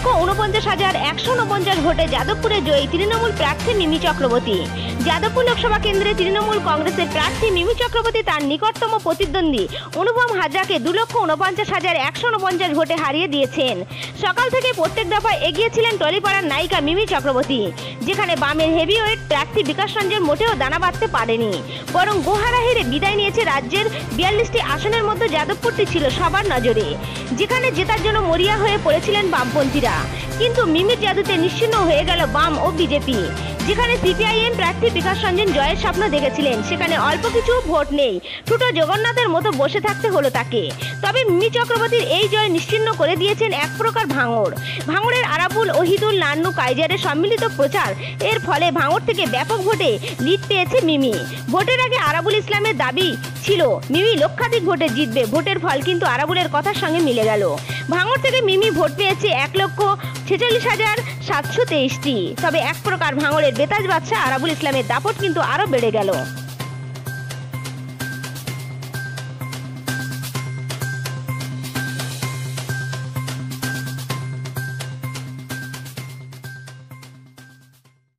2,49,149 ভোটে যাদবপুরে জয়ী তৃণমূল প্রার্থী মিমি চক্রবর্তী। যাদবপুর লোকসভা কেন্দ্রে তৃণমূল কংগ্রেসের প্রার্থী মিমি চক্রবর্তী তার নিকটতম প্রতিদ্বন্দ্বী অনুপম হাজরাকে 2,49,149 ভোটে হারিয়ে দিয়েছেন। সকাল থেকে প্রত্যেক দফায় এগিয়েছিলেন টলিপাড়ার নায়িকা মিমি চক্রবর্তী, যেখানে বামের হেভিওয়েট প্রার্থী বিকাশ রঞ্জন মোটেও দানা বাঁধতে পারেনি, বরং গোহারা হেরে বিদায় নিয়েছে। রাজ্যের 42টি আসনের মধ্যে যাদবপুরটি ছিল সবার নজরে, যেখানে জেতার জন্য মরিয়া হয়ে পড়েছিলেন বামপন্থীরা। কিন্তু মিমির জাদুতে নিশ্চিহ্ন হয়ে গেল বাম ও বিজেপি। যেখানে সিপিআইএম প্রার্থী বিকাশ রঞ্জন জয়ের স্বপ্ন দেখেছিলেন, সেখানে অল্প কিছু ভোট নেই, ঠুটো জগন্নাথের মতো বসে থাকতে হলো তাকে। তবে মিমি চক্রবর্তীর এই জয় নিশ্চিহ্ন করে দিয়েছেন এক প্রকার ভাঙড়ের আরাবুল, ওহিদুল, নান্নু, কাইজারের সম্মিলিত প্রচার। এর ফলে ভাঙড় থেকে ব্যাপক ভোটে লিড পেয়েছে মিমি। ভোটের আগে আরাবুল ইসলামের দাবি ছিল মিমি লক্ষাধিক ভোটে জিতবে। ভোটের ফল কিন্তু আরাবুলের কথার সঙ্গে মিলে গেল। ভাঙড় থেকে মিমি ভোট পেয়েছে 1,46,723টি। তবে এক প্রকার ভাঙড়ের বেতাজ বাদশা আরাবুল ইসলামের দাপট কিন্তু আরো বেড়ে গেল।